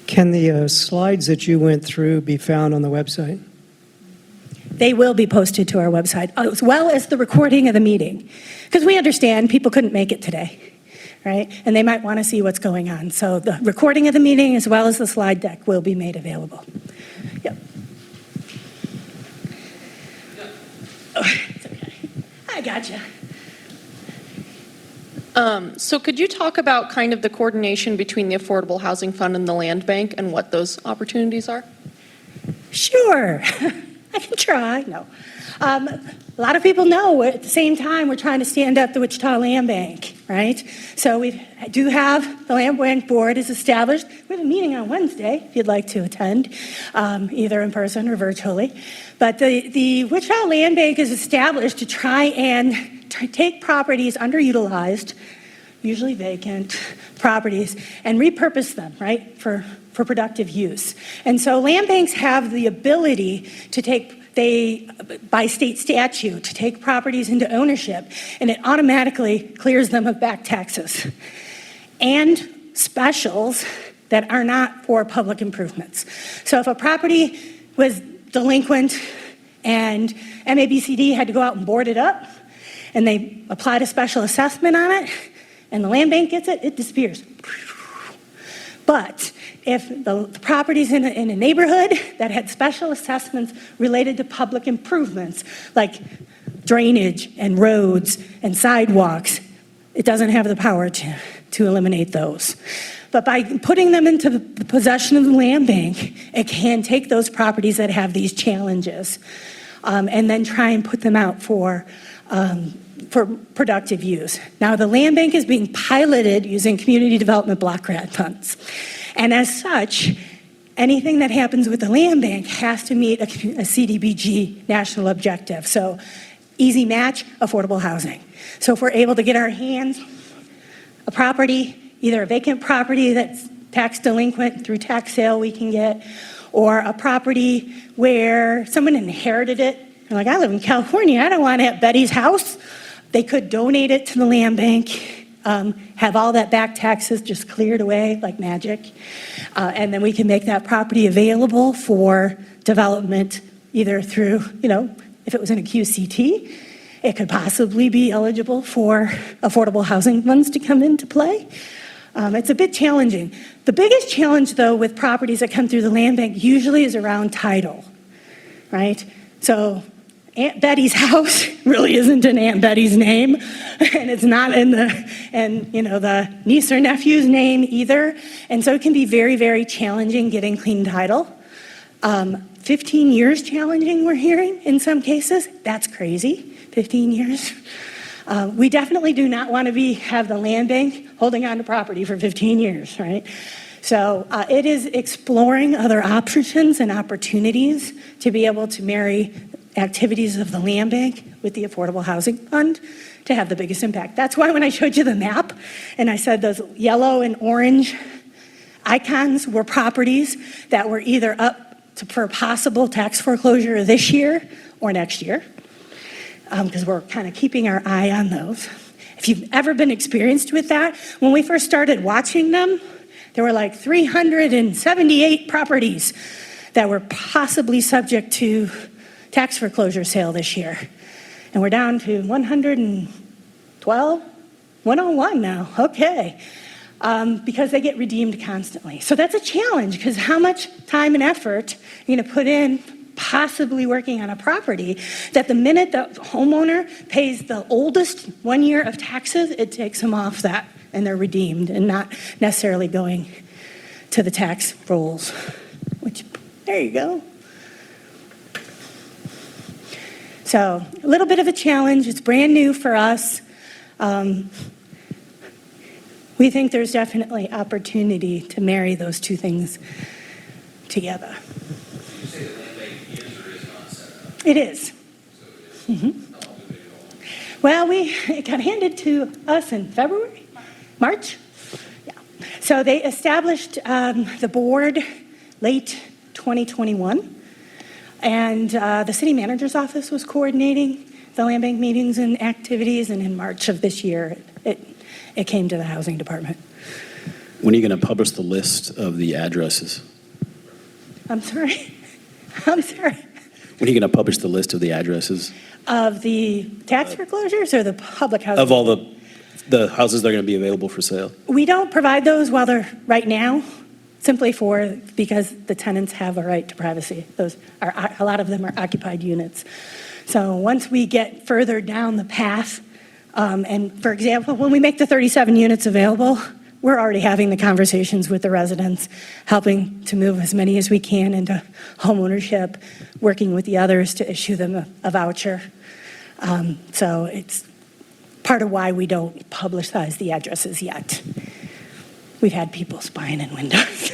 Can the slides that you went through be found on the website? They will be posted to our website, as well as the recording of the meeting. Because we understand people couldn't make it today, right? And they might want to see what's going on. So the recording of the meeting, as well as the slide deck, will be made available. Yep. Oh, it's okay. I gotcha. So could you talk about kind of the coordination between the Affordable Housing Fund and the Land Bank and what those opportunities are? Sure. I can try. No. A lot of people know at the same time we're trying to stand up the Wichita Land Bank, right? So we do have the Land Bank Board is established. We have a meeting on Wednesday if you'd like to attend, either in person or virtually. But the Wichita Land Bank is established to try and take properties underutilized, usually vacant properties, and repurpose them, right, for productive use. And so land banks have the ability to by state statute, to take properties into ownership, and it automatically clears them of back taxes and specials that are not for public improvements. So if a property was delinquent and MABCD had to go out and board it up, and they applied a special assessment on it, and the land bank gets it, it disappears. But if the property's in a neighborhood that had special assessments related to public improvements, like drainage and roads and sidewalks, it doesn't have the power to eliminate those. But by putting them into the possession of the land bank, it can take those properties that have these challenges and then try and put them out for productive use. Now, the land bank is being piloted using community development block grant funds. And as such, anything that happens with the land bank has to meet a CDBG national objective. So easy match, affordable housing. So if we're able to get our hands a property, either a vacant property that's tax delinquent through tax sale we can get, or a property where someone inherited it. They're like, I live in California, I don't want it at Betty's house. They could donate it to the land bank, have all that back taxes just cleared away like magic. And then we can make that property available for development, either through, if it was in a QCT, it could possibly be eligible for affordable housing funds to come into play. It's a bit challenging. The biggest challenge, though, with properties that come through the land bank usually is around title, right? So Aunt Betty's house really isn't in Aunt Betty's name, and it's not in the niece or nephew's name either. And so it can be very, very challenging getting clean title. 15 years challenging, we're hearing in some cases. That's crazy, 15 years. We definitely do not want to have the land bank holding on to property for 15 years, right? So it is exploring other options and opportunities to be able to marry activities of the land bank with the Affordable Housing Fund to have the biggest impact. That's why when I showed you the map and I said those yellow and orange icons were properties that were either up for possible tax foreclosure this year or next year, because we're kind of keeping our eye on those. If you've ever been experienced with that, when we first started watching them, there were like 378 properties that were possibly subject to tax foreclosure sale this year. And we're down to 112, 101 now, okay. Because they get redeemed constantly. So that's a challenge, because how much time and effort are you going to put in possibly working on a property that the minute the homeowner pays the oldest 1 year of taxes, it takes them off that and they're redeemed and not necessarily going to the tax rolls, which, there you go. So a little bit of a challenge. It's brand new for us. We think there's definitely opportunity to marry those two things together. You say the land bank is or is not set up? It is. So it is. How long do they go? Well, it got handed to us in February, March. Yeah. So they established the board late 2021, and the city manager's office was coordinating the land bank meetings and activities, and in March of this year, it came to the housing department. When are you going to publish the list of the addresses? I'm sorry. I'm sorry. When are you going to publish the list of the addresses? Of the tax foreclosures or the public housing? Of all the houses that are going to be available for sale? We don't provide those while they're right now, simply because the tenants have a right to privacy. A lot of them are occupied units. So once we get further down the path, and for example, when we make the 37 units available, we're already having the conversations with the residents, helping to move as many as we can into homeownership, working with the others to issue them a voucher. So it's part of why we don't publicize the addresses yet. We've had people spying in windows.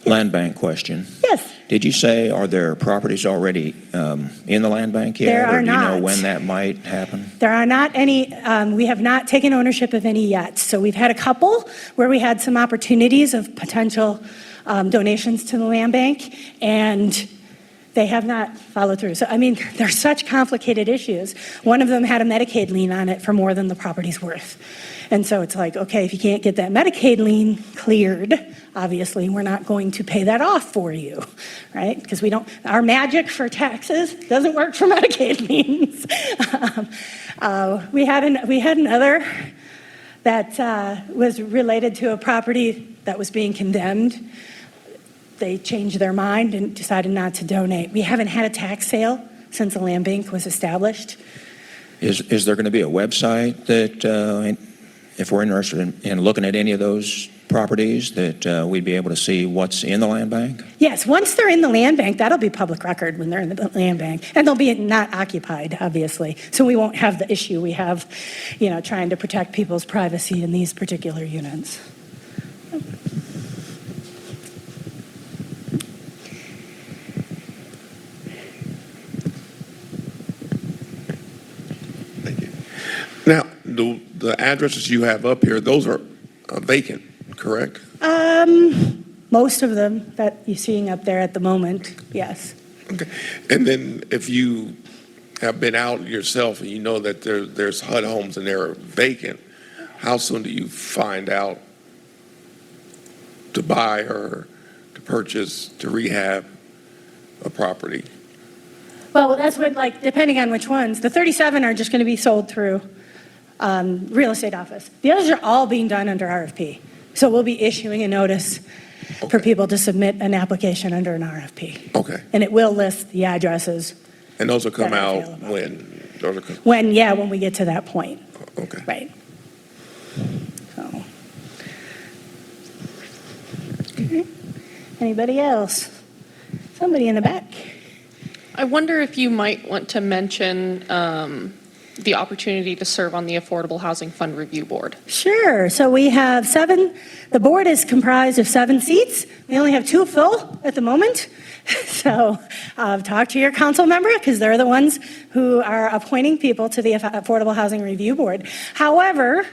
Land bank question. Yes. Did you say, are there properties already in the land bank yet? There are or do you know not. when that might happen? There are not any, we have not taken ownership of any yet. So we've had a couple where we had some opportunities of potential donations to the land bank, and they have not followed through. So, I mean, they're such complicated issues. One of them had a Medicaid lien on it for more than the property's worth. And so it's like, okay, if you can't get that Medicaid lien cleared, obviously we're not going to pay that off for you, right? Because our magic for taxes doesn't work for Medicaid liens. We had another that was related to a property that was being condemned. They changed their mind and decided not to donate. We haven't had a tax sale since the land bank was established. Is there going to be a website that, if we're interested in looking at any of those properties, that we'd be able to see what's in the land bank? Yes, once they're in the land bank, that'll be public record when they're in the land bank. And they'll be not occupied, obviously. So we won't have the issue we have, trying to protect people's privacy in these particular units. the addresses you have up here, those are vacant, correct? Most of them that you're seeing up there at the moment, yes. Okay. And then if you have been out yourself and you know that there's HUD homes and they're vacant, how soon do you find out to buy or to purchase, to rehab a property? Well, that's what, like, depending on which ones. The 37 are just going to be sold through real estate office. The others are all being done under RFP. So we'll be issuing a notice for people to submit an application under an RFP. Okay. And it will list the addresses. And those will come That are out available. when? Those will come, When we get to that point. okay. Right. So. Okay. Anybody else? Somebody in the back. I wonder if you might want to mention the opportunity to serve on the Affordable Housing Fund Review Board. Sure. So we have 7. The board is comprised of 7 seats. We only have 2 full at the moment. So talk to your council member because they're the ones who are appointing people to the Affordable Housing Review Board. However,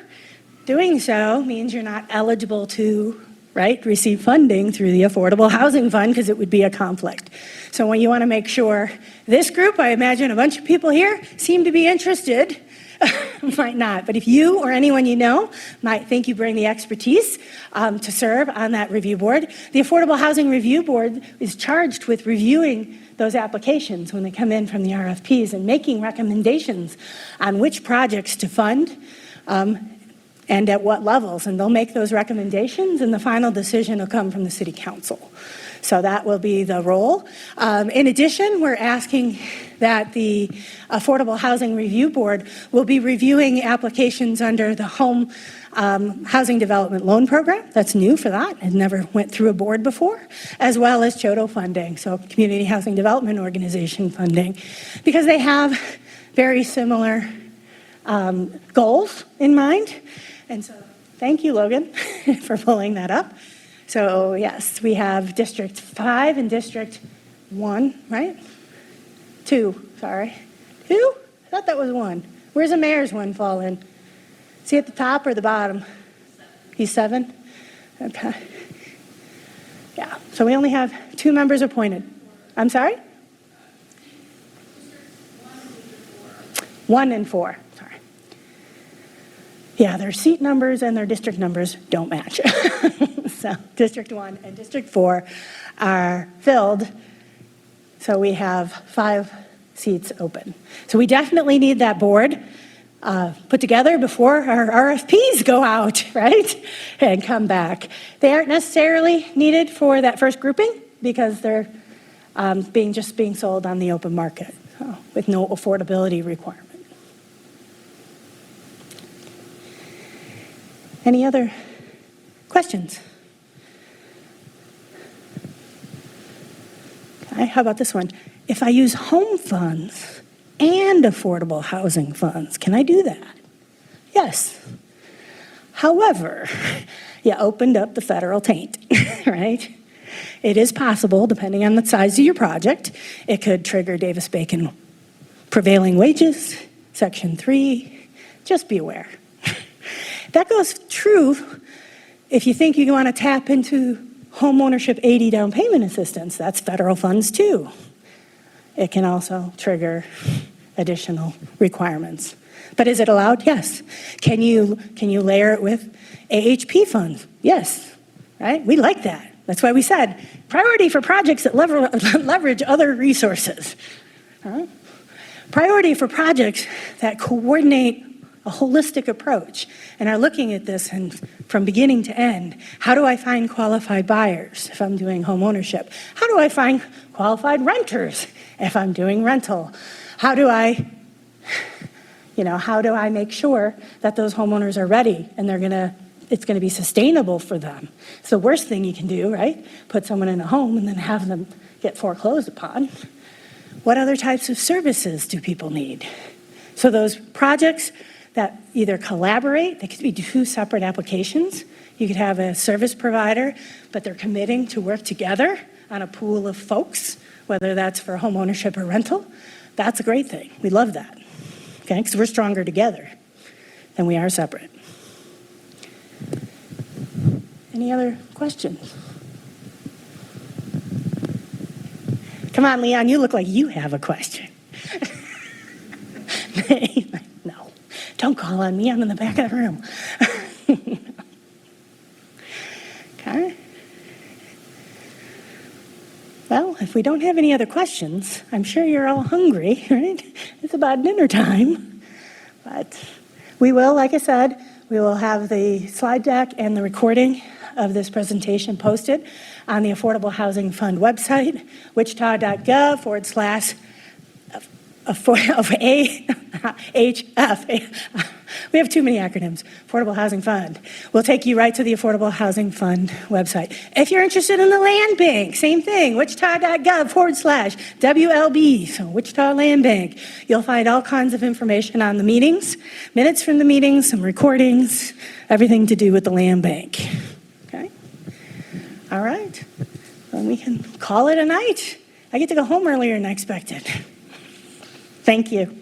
doing so means you're not eligible to receive funding through the Affordable Housing Fund because it would be a conflict. So when you want to make sure, this group, I imagine a bunch of people here seem to be interested, might not, but if you or anyone you know might think you bring the expertise to serve on that review board, the Affordable Housing Review Board is charged with reviewing those applications when they come in from the RFPs and making recommendations on which projects to fund and at what levels, and they'll make those recommendations, and the final decision will come from the City Council. So that will be the role. In addition, we're asking that the Affordable Housing Review Board will be reviewing applications under the Home Housing Development Loan Program. That's new for that. It never went through a board before, as well as CHODO funding, so Community Housing Development Organization funding, because they have very similar goals in mind. And so thank you, Logan, for pulling that up. So yes, we have District 5 and District 1, right? 2, sorry. 2? I thought that was 1. Where's the mayor's one fall in? Is he at the top or the bottom? He's 7? Okay. Yeah, so we only have 2 members appointed. I'm sorry? 1 and 4. Yeah, their seat numbers and their district numbers don't match. So District 1 and District 4 are filled, so we have 5 seats open. So we definitely need that board put together before our RFPs go out, right, and come back. They aren't necessarily needed for that first grouping because they're being sold on the open market, so, with no affordability requirement. Any other questions? Okay, how about this one? If I use home funds and affordable housing funds, can I do that? Yes. However, you opened up the federal taint, right? It is possible, depending on the size of your project, it could trigger Davis-Bacon prevailing wages, Section 3. Just be aware. That goes true if you think you want to tap into home ownership 80 down payment assistance. That's federal funds too. It can also trigger additional requirements. But is it allowed? Yes. Can you layer it with AHP funds? Yes. Right? We like that. That's why we said priority for projects that leverage other resources. Priority for projects that coordinate a holistic approach and are looking at this and from beginning to end. How do I find qualified buyers if I'm doing home ownership? How do I find qualified renters if I'm doing rental? How do I make sure that those homeowners are ready and it's going to be sustainable for them? It's the worst thing you can do, right? Put someone in a home and then have them get foreclosed upon. What other types of services do people need? So those projects that either collaborate, they could be 2 separate applications. You could have a service provider, but they're committing to work together on a pool of folks, whether that's for home ownership or rental. That's a great thing. We love that, okay? Because we're stronger together. then we are separate. Any other questions? Come on, Leon, you look like you have a question. No, don't call on me, I'm in the back of the room. Okay. Well, if we don't have any other questions, I'm sure you're all hungry, right? It's about dinner time. But we will, like I said, we will have the slide deck and the recording of this presentation posted on the Affordable Housing Fund website, wichita.gov/HF. We have too many acronyms. Affordable Housing Fund. We'll take you right to the Affordable Housing Fund website. If you're interested in the land bank, same thing, wichita.gov/WLB, so Wichita Land Bank. You'll find all kinds of information on the meetings, minutes from the meetings, some recordings, everything to do with the land bank. Okay? All right. Well, we can call it a night. I get to go home earlier than I expected. Thank you.